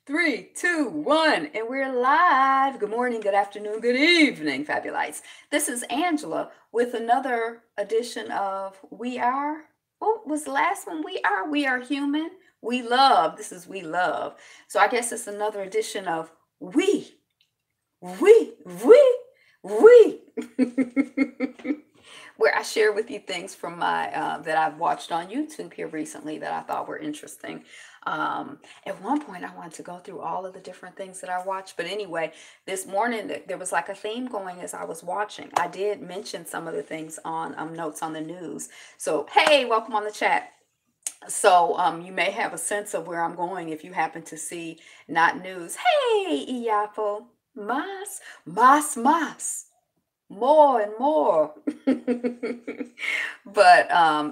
Three, two, one, and we're live. Good morning, good afternoon, good evening, Fabulites. This is Angela with another edition of We Are. What was the last one? We are human. We love. This is We Love. So I guess it's another edition of we, we. Where I share with you things from my that I've watched on YouTube here recently that I thought were interesting. At one point, I wanted to go through all of the different things that I watched, but anyway, this morning there was like a theme going as I was watching. I did mention some of the things on notes on the news. So hey, welcome on the chat. So you may have a sense of where I'm going if you happen to see not news. Hey, Iyapo, mas, more and more. But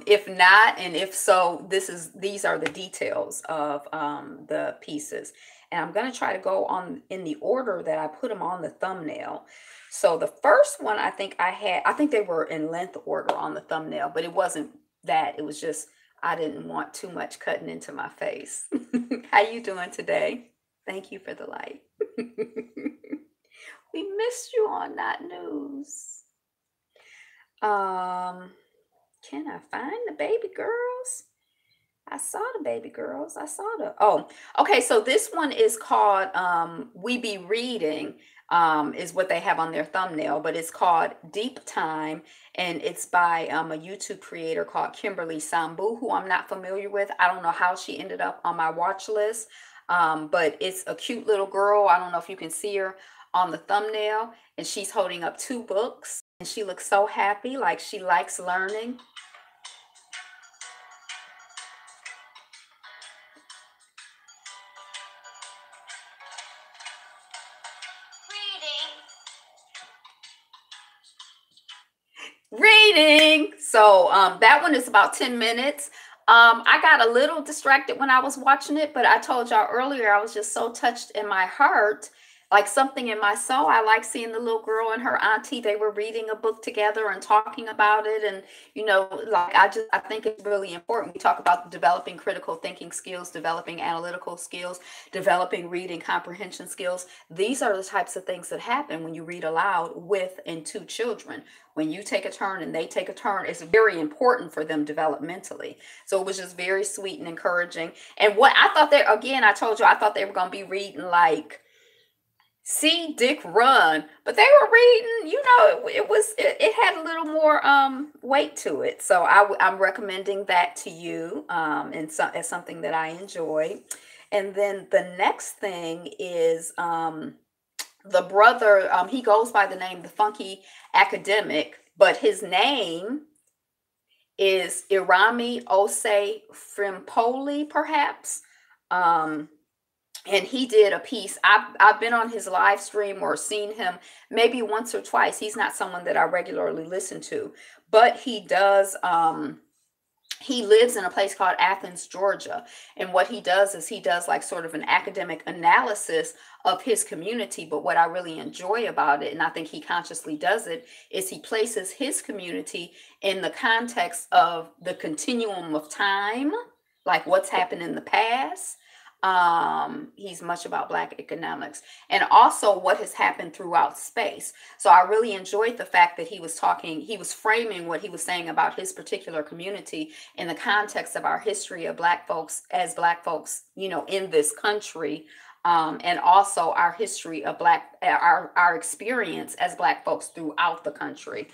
if not, and if so, these are the details of the pieces. And I'm going to try to go on in the order that I put them on the thumbnail. So the first one I think they were in length order on the thumbnail, but it wasn't that. It was just I didn't want too much cutting into my face. How you doing today? Thank you for the light. We missed you on that news. Can I find the baby girls? I saw the baby girls. Oh, okay. So this one is called We Be Reading, is what they have on their thumbnail, but it's called Deep Time, and it's by a YouTube creator called Kimberly Sambu, who I'm not familiar with. I don't know how she ended up on my watch list, but it's a cute little girl. I don't know if you can see her on the thumbnail, and she's holding up two books, and she looks so happy, like she likes learning. Reading. So that one is about 10 minutes. I got a little distracted when I was watching it, but I told y'all earlier I was just so touched in my heart, like something in my soul. I like seeing the little girl and her auntie. They were reading a book together and talking about it. And, like I think it's really important. We talk about developing critical thinking skills, developing analytical skills, developing reading comprehension skills. These are the types of things that happen when you read aloud with and to children. When you take a turn and they take a turn, it's very important for them developmentally. So it was just very sweet and encouraging. And what I thought I told you, I thought they were going to be reading like See Dick Run, but they were reading, it had a little more weight to it. So I'm recommending that to you, as something that I enjoy. And then the next thing is the brother, he goes by the name The Funky Academic, but his name is Irami Ose Frimpoli, perhaps. And he did a piece. I've been on his live stream or seen him maybe once or twice. He's not someone that I regularly listen to, but he does. He lives in a place called Athens, Georgia. And what he does is he does like sort of an academic analysis of his community. But what I really enjoy about it, and I think he consciously does it, is he places his community in the context of the continuum of time, like what's happened in the past. He's much about Black economics and also what has happened throughout space. So I really enjoyed the fact that he was framing what he was saying about his particular community in the context of our history of Black folks as Black folks, in this country, and also our history of our experience as Black folks throughout the country.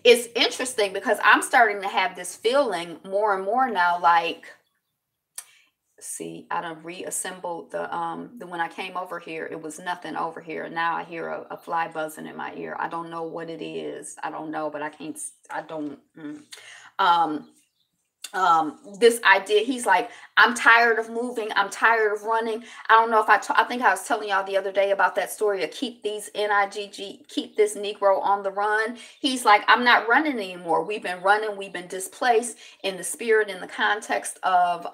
It's interesting because I'm starting to have this feeling more and more now, like, see, I done reassembled the when I came over here, it was nothing over here. Now I hear a fly buzzing in my ear. I don't know what it is. I don't know, but this idea, he's like, I'm tired of moving, I'm tired of running. I don't know if I think I was telling y'all the other day about that story of keep this Negro on the run. He's like, I'm not running anymore. We've been running, we've been displaced in the spirit, in the context of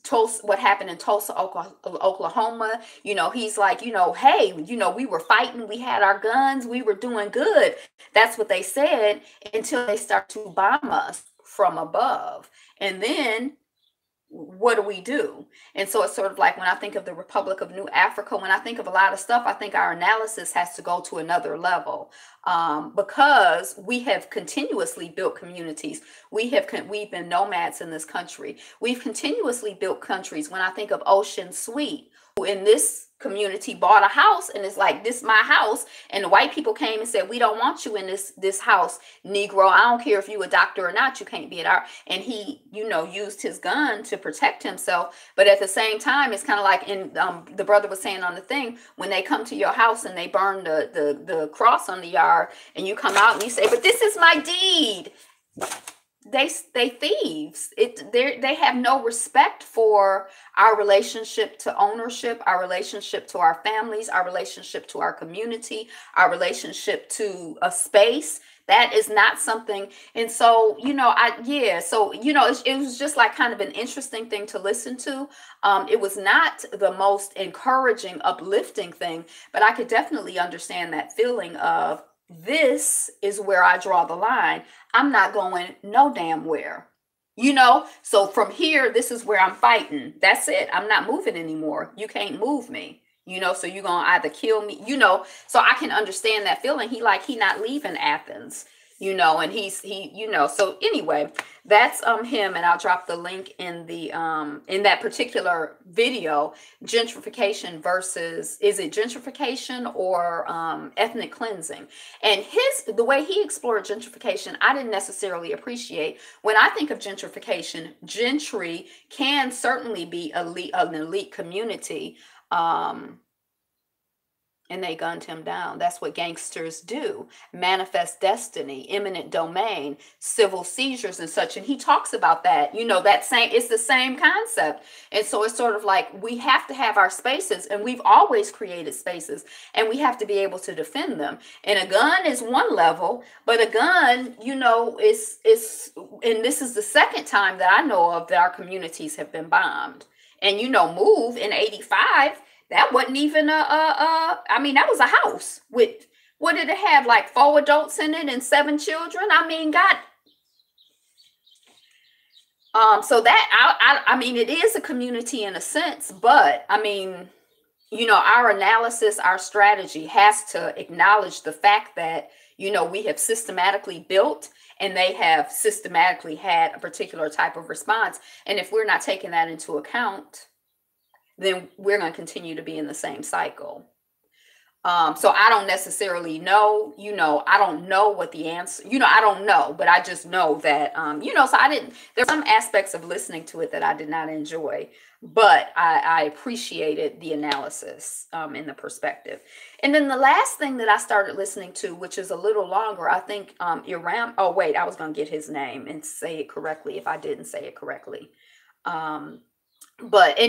Tulsa, what happened in Tulsa, Oklahoma. He's like, hey, we were fighting, we had our guns, we were doing good. That's what they said until they start to bomb us from above. And then what do we do? And so it's sort of like when I think of the Republic of New Africa, when I think of a lot of stuff, I think our analysis has to go to another level, because we have continuously built communities. We've been nomads in this country. We've continuously built countries. When I think of Ocean Sweet, who in this community bought a house and it's like, this is my house, and the white people came and said, we don't want you in this house, Negro. I don't care if you a doctor or not, you can't be at our. And he, used his gun to protect himself. But at the same time, it's kind of like in the brother was saying on the thing, when they come to your house and they burn the cross on the yard, and you come out and you say, but this is my deed. They thieves. They have no respect for our relationship to ownership, our relationship to our families, our relationship to our community, our relationship to a space. That is not something. And so, it was just like kind of an interesting thing to listen to. It was not the most encouraging, uplifting thing, but I could definitely understand that feeling of, this is where I draw the line. I'm not going no damn where, so from here, this is where I'm fighting. That's it. I'm not moving anymore. You can't move me, so you're going to either kill me, so I can understand that feeling. He not leaving Athens, and so anyway, that's him. And I'll drop the link in the in that particular video, gentrification versus, is it gentrification or ethnic cleansing? And the way he explored gentrification, I didn't necessarily appreciate. When I think of gentrification, gentry can certainly be an elite community, and they gunned him down. That's what gangsters do. Manifest destiny, eminent domain, civil seizures and such. And he talks about that, it's the same concept. And so it's sort of like, we have to have our spaces, and we've always created spaces, and we have to be able to defend them. And a gun is one level, but a gun, is, and this is the second time that I know of that our communities have been bombed. And, Move in 85, that wasn't even that was a house with, what did it have? Like 4 adults in it and 7 children. God. So that, it is a community in a sense, but our analysis, our strategy has to acknowledge the fact that, we have systematically built, and they have systematically had a particular type of response. And if we're not taking that into account, then we're going to continue to be in the same cycle. So I don't necessarily know, I don't know what the answer, I don't know, but I just know that, so there's some aspects of listening to it that I did not enjoy, but I appreciated the analysis, and the perspective. And then the last thing that I started listening to, which is a little longer, I think, Iram, oh wait, I was going to get his name and say it correctly if I didn't say it correctly. And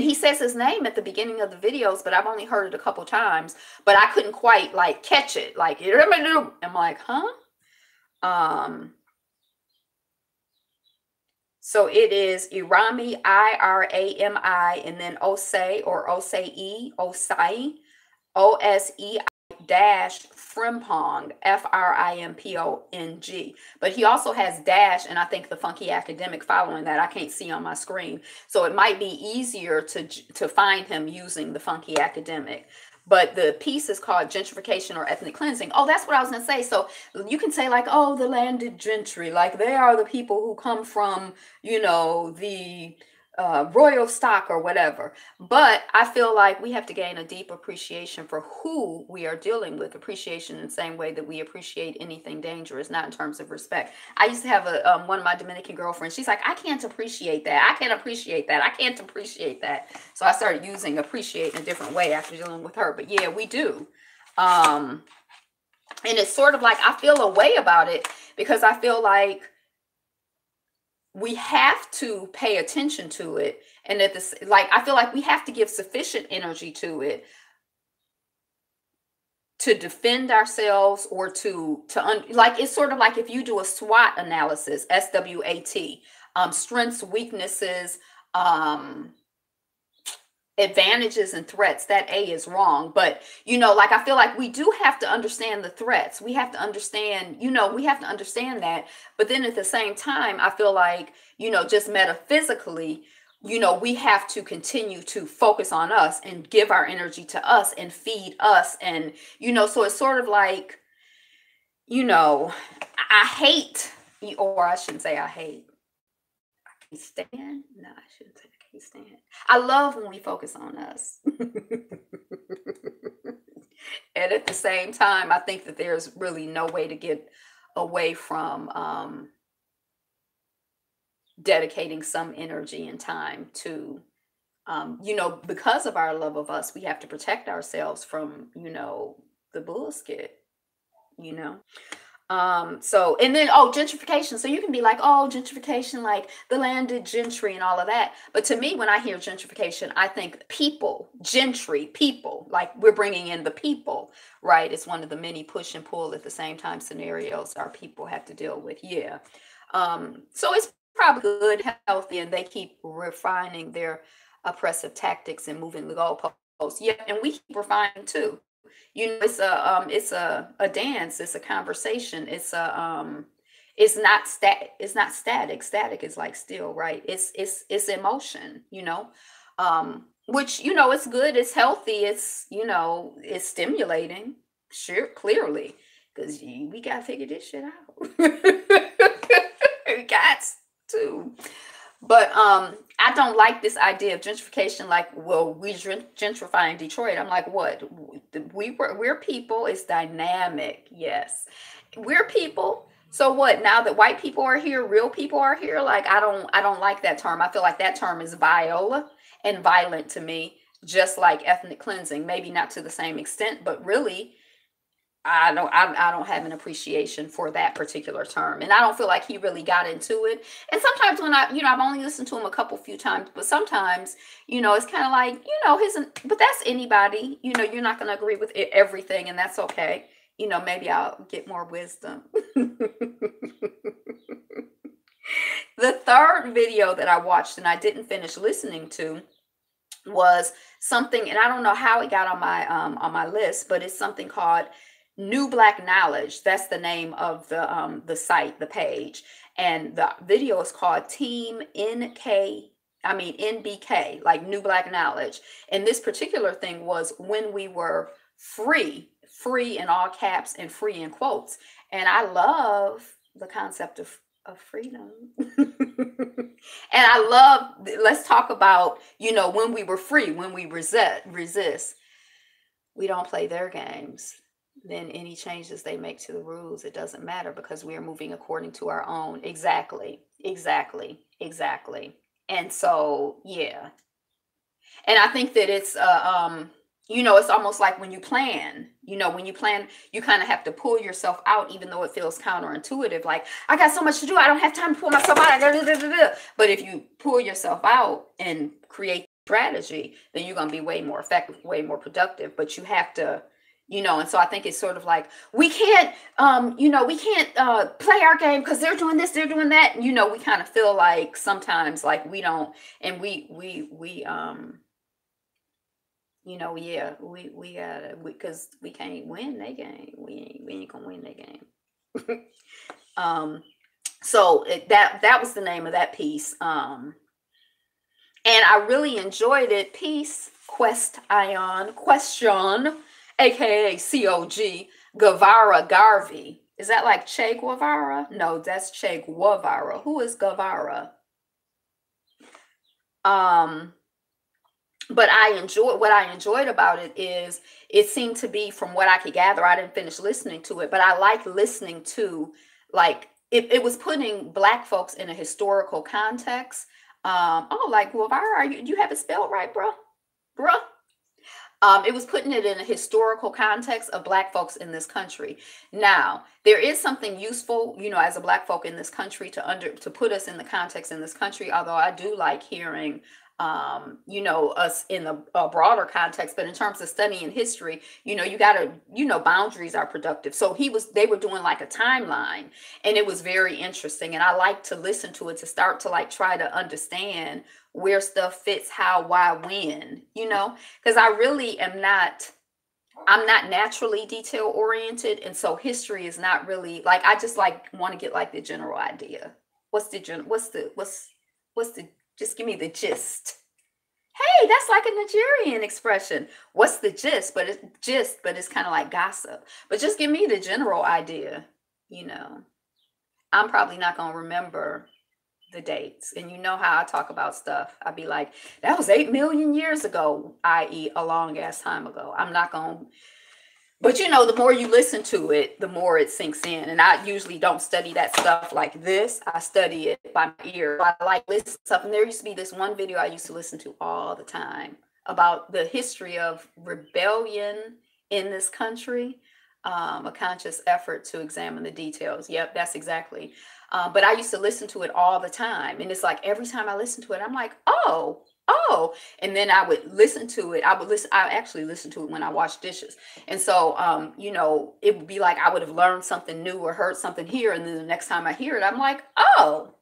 he says his name at the beginning of the videos, but I've only heard it a couple times, but I couldn't quite catch it. I'm like, huh? So it is Irami, Irami, and then Osei or Osei, Osei dash Frimpong, Frimpong. But he also has dash, and I think the Funky Academic following that I can't see on my screen. So it might be easier to find him using the Funky Academic. But the piece is called Gentrification or Ethnic Cleansing. Oh, that's what I was going to say. So you can say oh, the landed gentry, they are the people who come from, the royal stock or whatever. But I feel like we have to gain a deep appreciation for who we are dealing with. Appreciation in the same way that we appreciate anything dangerous, not in terms of respect. I used to have one of my Dominican girlfriends. She's like, I can't appreciate that. I can't appreciate that. I can't appreciate that. So I started using appreciate in a different way after dealing with her. But yeah, we do. And it's sort of like, I feel a way about it because I feel like we have to pay attention to it. And I feel like we have to give sufficient energy to it to defend ourselves, or it's sort of like if you do a SWOT analysis, SWAT, strengths, weaknesses, advantages and threats. That A is wrong, but I feel like we do have to understand the threats. We have to understand, we have to understand that. But then at the same time, I feel like, just metaphysically, we have to continue to focus on us and give our energy to us and feed us. And, so it's sort of like, I hate, or I shouldn't say I hate. I can't stand. No, I shouldn't say I can't stand. I love when we focus on us. And at the same time, I think that there's really no way to get away from dedicating some energy and time to, because of our love of us, we have to protect ourselves from, the bullshit, you know. So, and then, gentrification. So you can be like, oh, gentrification, like the landed gentry and all of that. But to me, when I hear gentrification, I think people, gentry, people, like we're bringing in the people, right? It's one of the many push and pull at the same time scenarios our people have to deal with. Yeah. So it's probably good, healthy, and they keep refining their oppressive tactics and moving the goalposts. Yeah. And we keep refining too. It's a dance, it's a conversation, it's not static. Static is like still, right? It's emotion, which, it's good, it's healthy, it's stimulating, sure, clearly, because we gotta figure this shit out. We got to. But I don't like this idea of gentrification. Like, well, we gentrifying Detroit. I'm like, what? We're people. It's dynamic. Yes, we're people. So what? Now that white people are here, real people are here. Like, I don't like that term. I feel like that term is vile and violent to me. Just like ethnic cleansing, maybe not to the same extent, but really, I don't have an appreciation for that particular term, and I don't feel like he really got into it. And sometimes when I've only listened to him a few times, but sometimes, it's kind of like, but that's anybody, you're not going to agree with everything, and that's okay. Maybe I'll get more wisdom. The third video that I watched and I didn't finish listening to was something, and I don't know how it got on my list, but it's something called New Black Knowledge. That's the name of the site, the page, and the video is called Team NBK, like New Black Knowledge. And this particular thing was when we were free in all caps and free in quotes. And I love the concept of freedom. And I love, let's talk about, when we were free, when we resist, we don't play their games. Then any changes they make to the rules, it doesn't matter because we are moving according to our own. Exactly. And so, yeah. And I think that it's, it's almost like when you plan, you kind of have to pull yourself out, even though it feels counterintuitive. Like, I got so much to do, I don't have time to pull myself out. But if you pull yourself out and create strategy, then you're going to be way more effective, way more productive. But you have to, and so I think it's sort of like, we can't play our game because they're doing this, they're doing that. We kind of feel like sometimes like we don't, and we gotta, because we can't win their game. We ain't gonna win their game. So that was the name of that piece. And I really enjoyed it. Peace, question, aka COG, Guevara Garvey. Is that like Che Guevara? No, that's Che Guevara. Who is Guevara? But what I enjoyed about it is it seemed to be, from what I could gather, I didn't finish listening to it, but I like listening to, like, it was putting Black folks in a historical context. Like Guevara, you have it spelled right, bruh? It was putting it in a historical context of Black folks in this country. Now, there is something useful, as a Black folk in this country to put us in the context in this country, although I do like hearing, us in a broader context. But in terms of studying history, you gotta, boundaries are productive. So they were doing like a timeline, and it was very interesting. And I like to listen to it to start to like try to understand where stuff fits, how, why, when, because I really I'm not naturally detail oriented. And so history is not really like, I just like want to get like the general idea. What's the Just give me the gist. Hey, that's like a Nigerian expression. What's the gist? But it's kind of like gossip. But just give me the general idea, you know. I'm probably not gonna remember the dates. And you know how I talk about stuff. I'd be like, that was 8 million years ago, i.e., a long ass time ago. I'm not gonna, but you know, the more you listen to it, the more it sinks in. And I usually don't study that stuff like this. I study it by my ear. I like listening to stuff. And there used to be this one video I used to listen to all the time about the history of rebellion in this country, a conscious effort to examine the details. Yep, that's exactly. But I used to listen to it all the time. And it's like every time I listen to it, I'm like, oh, and then I would listen to it. I actually listen to it when I wash dishes. And so, you know, it would be like I would have learned something new or heard something here. And then the next time I hear it, I'm like, oh.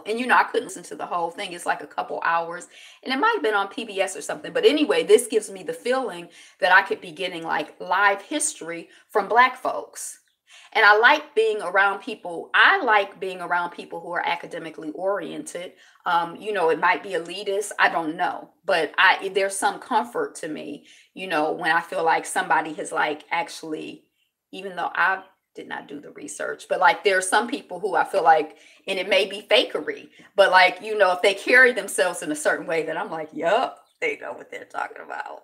And you know, I couldn't listen to the whole thing. It's like a couple hours. And it might have been on PBS or something. But anyway, this gives me the feeling that I could be getting like live history from Black folks. And I like being around people. I like being around people who are academically oriented. You know, it might be elitist. I don't know. But there's some comfort to me, you know, when I feel like somebody has like actually, even though I did not do the research, but like there are some people who I feel like, and it may be fakery, but like, you know, if they carry themselves in a certain way that I'm like, yup, they know what they're talking about.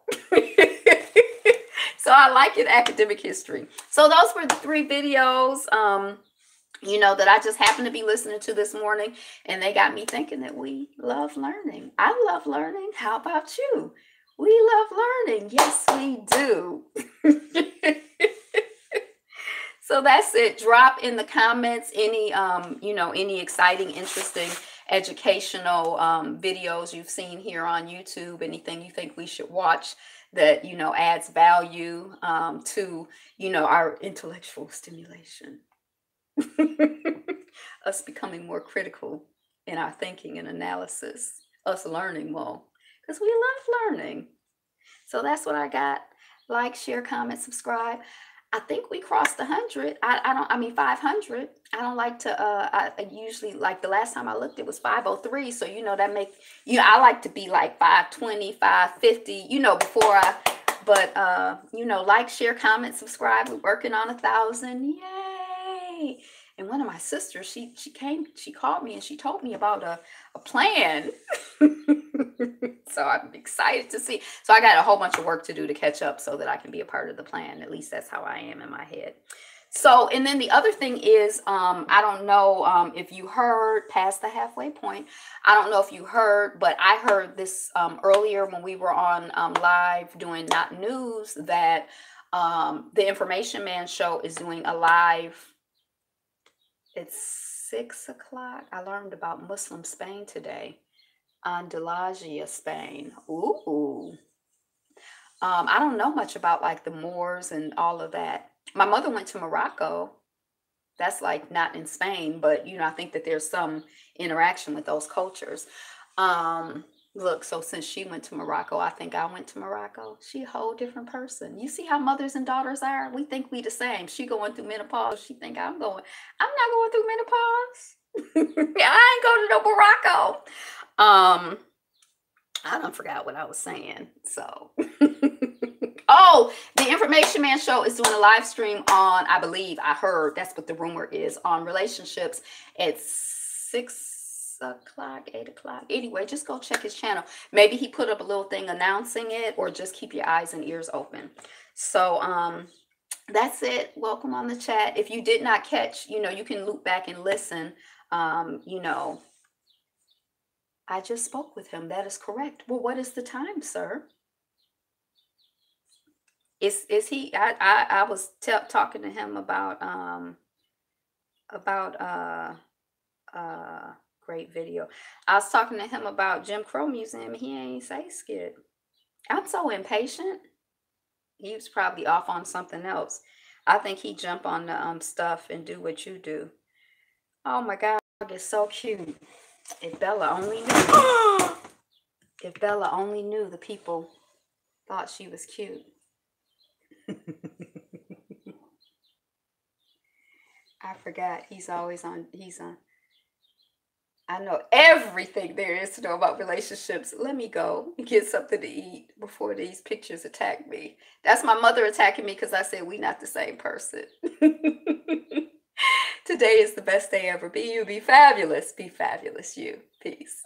So I like it, academic history. So those were the 3 videos, you know, that I just happened to be listening to this morning, and they got me thinking that we love learning. I love learning. How about you? We love learning. Yes, we do. So that's it. Drop in the comments any, you know, any exciting, interesting, educational videos you've seen here on YouTube, anything you think we should watch that, you know, adds value to, you know, our intellectual stimulation. Us becoming more critical in our thinking and analysis, us learning more, because we love learning. So that's what I got. Like, share, comment, subscribe. I think we crossed 100. I mean 500. I don't like to I usually, like the last time I looked it was 503. So you know that make, you know, I like to be like 520, 550, you know, before but you know, like, share, comment, subscribe. We're working on 1,000. Yay. And one of my sisters, she called me and she told me about a plan. So I'm excited to see. So I got a whole bunch of work to do to catch up so that I can be a part of the plan. At least that's how I am in my head. So, and then the other thing is, I don't know if you heard past the halfway point. I don't know if you heard, but I heard this earlier when we were on live doing Not News, that the Information Man show is doing a live. It's 6 o'clock. I learned about Muslim Spain today. Andalusia, Spain. Ooh. I don't know much about like the Moors and all of that. My mother went to Morocco. That's like not in Spain, but you know, I think that there's some interaction with those cultures. Look, so since she went to Morocco, I think I went to Morocco. She a whole different person. You see how mothers and daughters are? We think we the same. She going through menopause. She think I'm not going through menopause. I ain't going to no Morocco. I don't forgot what I was saying. So, oh, the Information Man show is doing a live stream on, I believe, I heard, that's what the rumor is, on relationships at 6 o'clock, 8 o'clock. Anyway, just go check his channel. Maybe he put up a little thing announcing it, or just keep your eyes and ears open. So, that's it. Welcome on the chat. If you did not catch, you know, you can loop back and listen. You know, I just spoke with him. That is correct. Well, what is the time, sir? Is he? I was talking to him about great video. I was talking to him about Jim Crow Museum. He ain't say skit. I'm so impatient. He was probably off on something else. I think he jump on the stuff and do what you do. Oh my God, it's so cute. If Bella only knew. If Bella only knew the people thought she was cute. I forgot. He's on. I know everything there is to know about relationships. Let me go and get something to eat before these pictures attack me. That's my mother attacking me because I said we not the same person. Today is the best day ever. Be you, be fabulous, you. Peace.